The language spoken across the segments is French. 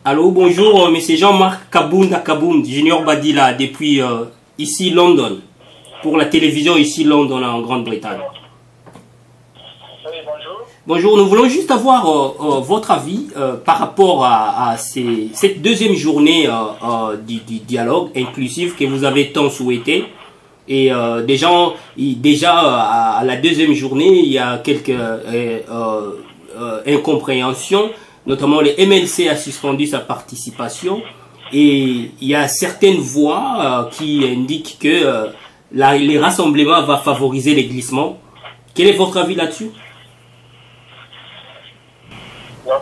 Allô, bonjour, monsieur Jean-Marc Kabounda Kabound, Junior Badila, depuis ici London, pour la télévision ici London en Grande-Bretagne. Oui, bonjour. Bonjour, nous voulons juste avoir votre avis par rapport à cette deuxième journée du dialogue inclusif que vous avez tant souhaité. Et déjà à la deuxième journée, il y a quelques incompréhensions. Notamment, le MLC a suspendu sa participation et il y a certaines voix qui indiquent que les rassemblements vont favoriser les glissements. Quel est votre avis là-dessus? Vous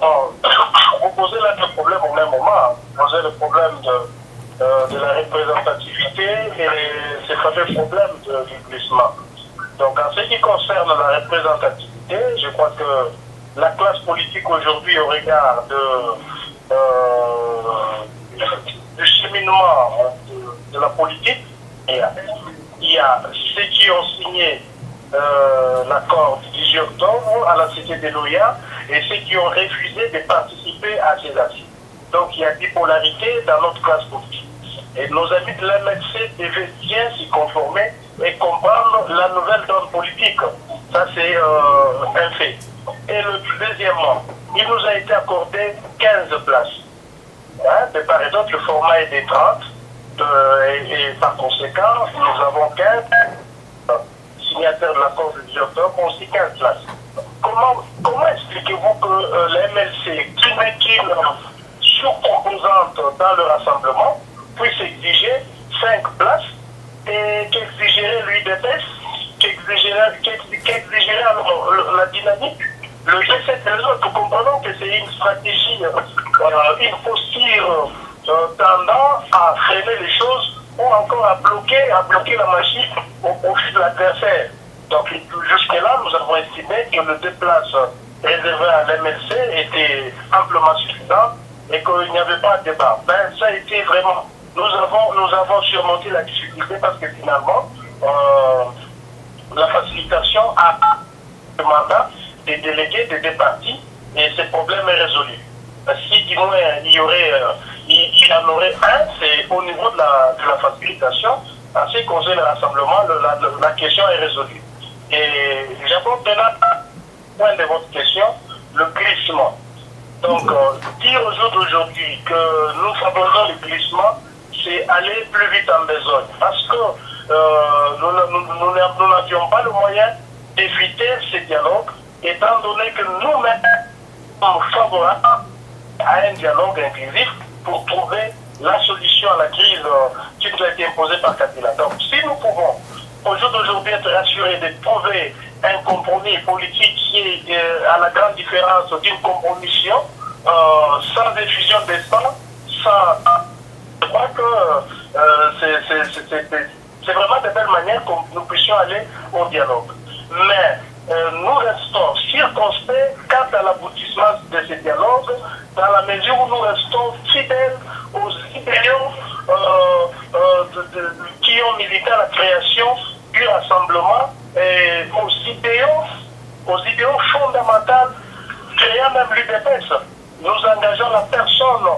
posez là le problème au même moment. Vous posez le problème de la représentativité et ces fameux problèmes du glissement. Donc, en ce qui concerne la représentativité, je crois que la classe politique aujourd'hui, au regard du cheminement de la politique, il y a ceux qui ont signé l'accord du 18 octobre à la Cité des Loyats et ceux qui ont refusé de participer à ces assises. Donc il y a bipolarité dans notre classe politique. Et nos amis de l'MLC devaient bien s'y conformer et comprendre la nouvelle donne politique. Ça, c'est un fait. Et deuxièmement, il nous a été accordé 15 places. Hein, de part et d'autre, le format est des 30. Et par conséquent, nous avons 15 signataires de l'accord du 18 octobre, aussi 15 places. Comment expliquez-vous que la MLC, qui n'est qu'une sous-composante dans le rassemblement, puisse exiger 5 places et qu'exigerait l'UDPS, qu'exigerait la dynamique, le G7 et les autres? Nous comprenons que c'est une stratégie, une posture tendant à freiner les choses ou encore à bloquer la machine au profit de l'adversaire. Donc jusque-là, nous avons estimé que le 2 places réservé à l'MLC était amplement suffisant et qu'il n'y avait pas de débat. Ben, ça a été vraiment... Nous avons surmonté la difficulté parce que finalement, la facilitation a le mandat des délégués des deux partis et ce problème est résolu. Si du moins il y en aurait un, c'est au niveau de la facilitation. En ce qui concerne le rassemblement, la question est résolue. Et j'aborde maintenant le point de votre question, le glissement. Donc, dire aux autres aujourd'hui que nous favorisons le glissement, c'est aller plus vite en besogne. Parce que nous n'avions pas le moyen d'éviter ce dialogue, étant donné que nous-mêmes sommes favorables à un dialogue inclusif pour trouver la solution à la crise qui nous a été imposée par Kabila. Donc, si nous pouvons aujourd'hui être rassurés de trouver un compromis politique qui est à la grande différence d'une compromission, sans effusion d'espace, je crois que c'est vraiment de belle manière que nous puissions aller au dialogue. Mais nous restons circonspects quant à l'aboutissement de ce dialogue, dans la mesure où nous restons fidèles aux idéaux qui ont milité à la création du rassemblement et aux idéaux fondamentaux créant même l'UDPS. Nous engageons la personne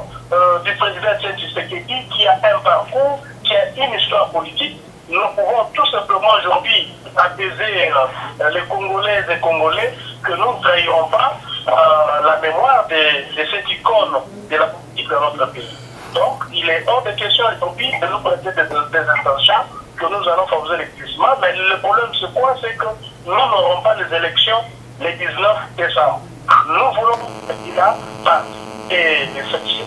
du président Etienne Tshisekedi qui a un parcours, qui a une histoire politique. Nous pouvons tout simplement aujourd'hui apaiser les Congolaises et Congolais que nous ne trahirons pas la mémoire de cette icône de la politique de notre pays. Donc, il est hors de question aujourd'hui de nous prêter des intentions que nous allons favoriser les glissements, mais le problème c'est quoi? C'est que nous n'aurons pas les élections le 19 décembre. Nous voulons que là passe. Et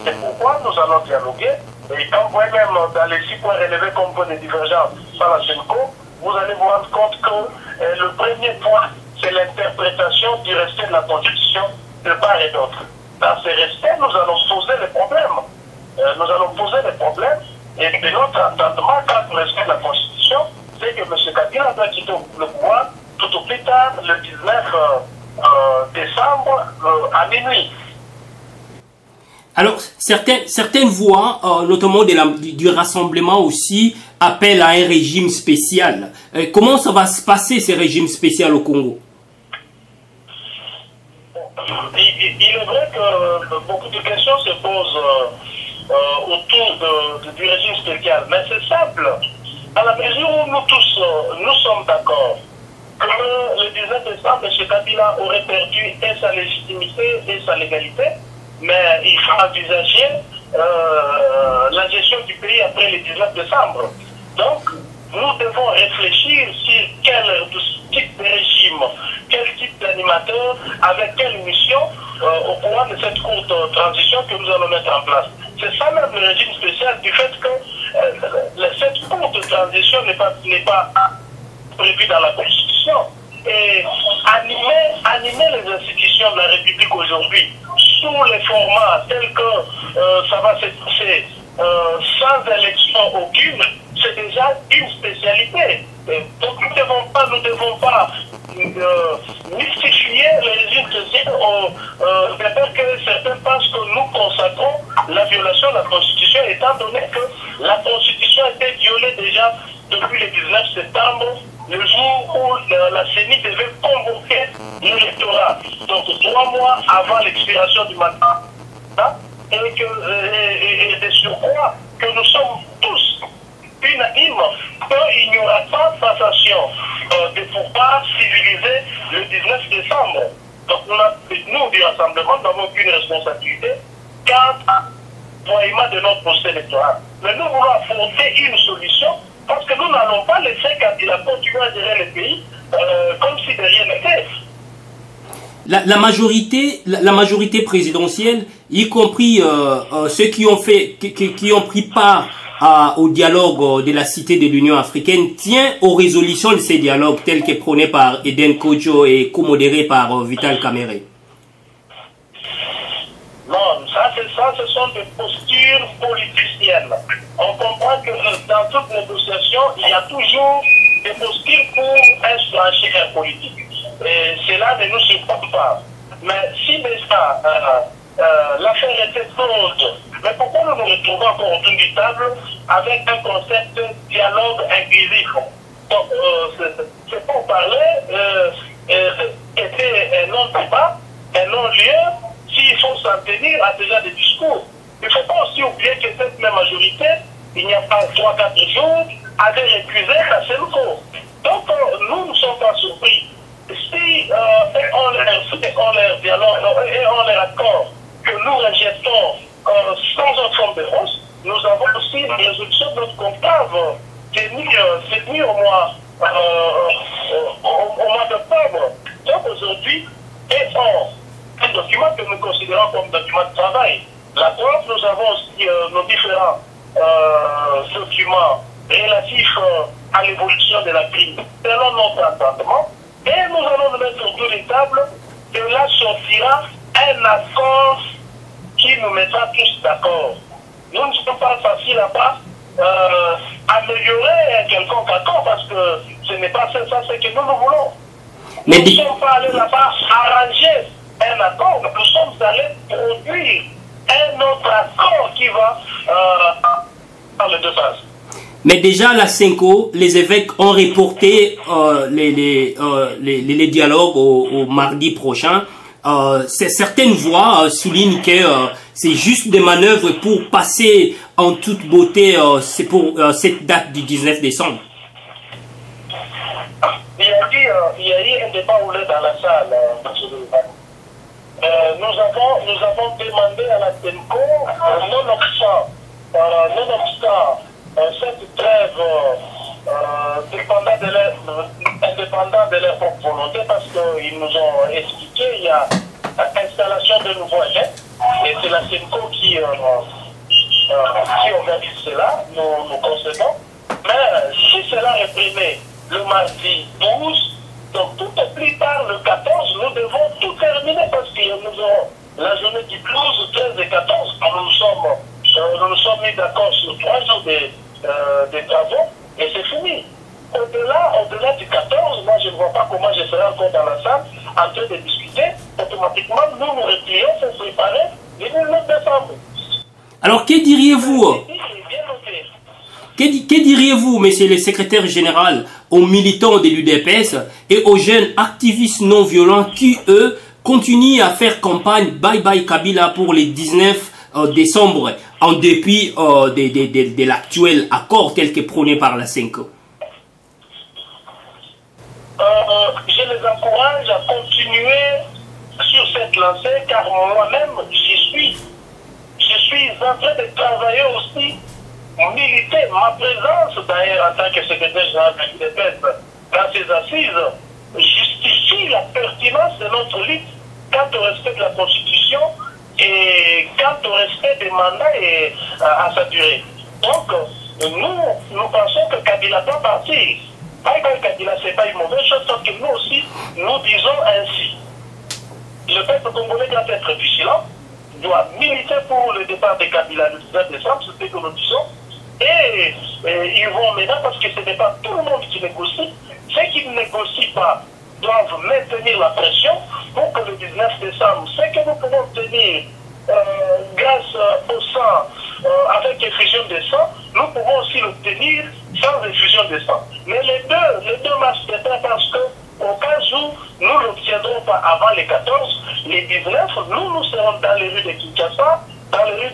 c'est pourquoi nous allons dialoguer. Et quand vous voyez même dans les 6 points relevés comme point de divergence par la GENCO, vous allez vous rendre compte que le premier point, c'est l'interprétation du respect de la Constitution de part et d'autre. Dans ce respect, nous allons poser les problèmes. Et de notre entendement, quand le respect de la Constitution, c'est que M. Kabila doit quitter le pouvoir tout au plus tard, le 19 décembre à minuit. Alors, certaines voix, notamment du rassemblement aussi, appellent à un régime spécial. Comment ça va se passer, ces régimes spéciaux au Congo? il est vrai que beaucoup de questions se posent autour du régime spécial, mais c'est simple. À la mesure où nous tous, nous sommes d'accord que le 19 décembre, M. Kabila aurait perdu et sa légitimité et sa légalité, mais il faut envisager la gestion du pays après le 19 décembre. Donc, nous devons réfléchir sur quel type de régime, quel type d'animateur, avec quelle mission au cours de cette courte transition que nous allons mettre en place. C'est ça même le régime spécial du fait que cette courte transition n'est pas prévue dans la Constitution. Et animer les institutions de la République aujourd'hui sous les formats tels que ça va se passer sans élection aucune, c'est déjà une spécialité. Donc nous ne devons pas mystifier le régime spécial de peur que certains pensent que nous consacrons la violation de la Constitution, étant donné que la Constitution a été violée déjà depuis le 19 septembre, le jour où la CENI devait convoquer l'électorat. Donc 3 mois avant l'expiration du mandat, et de surcroît que nous sommes tous unanimes qu'il n'y aura pas de passation de pouvoir civiliser le 19 décembre. Donc nous, du Rassemblement, n'avons aucune responsabilité quant à l'envoyement de notre procès électoral. Mais nous voulons affronter une solution parce que nous n'allons pas laisser Kabila continuer à gérer le pays comme si de rien n'était. La majorité présidentielle, y compris ceux qui ont pris part au dialogue de la Cité de l'Union africaine, tient aux résolutions de ces dialogues tels que prônés par Eden Kojo et co-modérés par Vital Kamerhe. Non, ce sont des postures politiciennes. On comprend que dans toute négociation, il y a toujours des postures pour un surenchère politique. Et cela ne nous surprend pas. Mais si déjà l'affaire était close, mais pourquoi nous nous retrouvons encore autour d'une table avec un concept de dialogue inclusif? Donc, c'est pour parler, était un non-débat, un non-lieu, s'il faut s'en tenir à déjà des discours. Il ne faut pas aussi oublier que cette même majorité, il n'y a pas 3-4 jours, avait récusé la Senko. Donc, nous ne sommes pas surpris. Si on leur dialogue et on leur accorde que nous rejetons sans autre forme de force, nous avons aussi une résolution de notre conclave tenue au mois d'octobre. Donc aujourd'hui, un document que nous considérons comme document de travail. La preuve, nous avons aussi nos différents documents relatifs à l'évolution de la crise selon notre entendement. Et nous allons nous mettre autour d'une table, de là sortira un accord qui nous mettra tous d'accord. Nous ne sommes pas faciles à améliorer un quelconque accord parce que ce n'est pas ça ce que nous voulons. Nous ne sommes pas allés là-bas arranger un accord, nous sommes allés produire un autre accord qui va dans les deux phases. Mais déjà, la Senko, les évêques ont reporté les dialogues au mardi prochain. Certaines voix soulignent que c'est juste des manœuvres pour passer en toute beauté pour cette date du 19 décembre. Il y a eu un débat roulé dans la salle. Nous avons demandé à la Senko, nonobstant cette trêve indépendant de leur propre volonté, parce qu'ils nous ont expliqué il y a installation de nouveaux agents et c'est la Senko qui organise cela, nous concédons. Mais si cela est primé le mardi 12, donc tout au plus tard le 14, nous devons tout terminer parce que nous aurons la journée du 12, 13 et 14, nous nous sommes mis d'accord sur 3 jours de travaux et c'est fini. Au-delà du 14, moi je ne vois pas comment je serai encore dans la salle en train de discuter. Automatiquement, nous nous replions pour préparer le 19 décembre. Alors, que diriez-vous Que diriez-vous, monsieur le secrétaire général, aux militants de l'UDPS et aux jeunes activistes non violents qui, eux, continue à faire campagne Bye Bye Kabila pour les 19 décembre, en dépit de l'actuel accord tel que prôné par la 5E? Je les encourage à continuer sur cette lancée, car moi-même, je suis en train de travailler aussi, militer. Ma présence, d'ailleurs, en tant que secrétaire général de l'UDPS dans ces assises, justifie la pertinence de notre lutte quant au respect de la Constitution et quant au respect des mandats et à sa durée. Donc, nous pensons que Kabila doit partir. Bye Bye Kabila, ce n'est pas une mauvaise chose, sauf que nous aussi, nous disons ainsi. Le peuple congolais doit être vigilant, doit militer pour le départ de Kabila le 19 décembre, c'est ce que nous disons. Et ils vont maintenant, parce que ce n'est pas tout le monde qui négocie, ceux qui ne négocient pas doivent maintenir la pression pour que le 19 décembre, ce que nous pouvons tenir grâce au sang, avec effusion de sang, nous pouvons aussi l'obtenir sans effusion de sang. Mais les deux marchent de pair parce que au cas où nous ne l'obtiendrons pas avant les 14, les 19, nous serons dans les rues de Kinshasa, dans les rues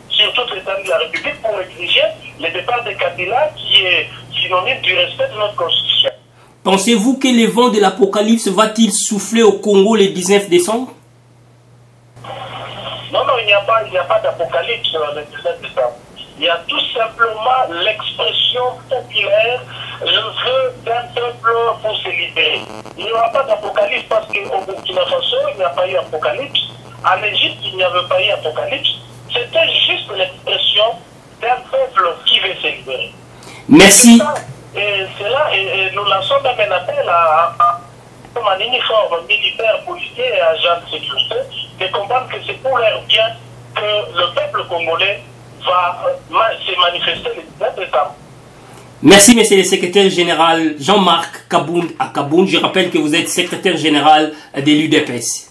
sur toute l'étendue de la République pour exiger le départ de Kabila qui est synonyme du respect de notre Constitution. Pensez-vous que le vent de l'Apocalypse va-t-il souffler au Congo le 19 décembre? Non, il n'y a pas d'apocalypse le 19 décembre. Il y a tout simplement l'expression populaire, je veux d'un peuple pour se libérer. Il n'y aura pas d'apocalypse parce qu'au Burkina Faso, il n'y a pas eu d'apocalypse. En Égypte, il n'y avait pas eu d'apocalypse. C'était juste l'expression d'un peuple qui veut se libérer. Merci. Et c'est là, et nous lançons même un appel à un uniforme militaire, policier et agent de sécurité de comprendre que c'est pour leur bien que le peuple congolais va se manifester le 19 décembre. Merci, monsieur le secrétaire général Jean-Marc Kabound à Kabound. Je rappelle que vous êtes secrétaire général de l'UDPS.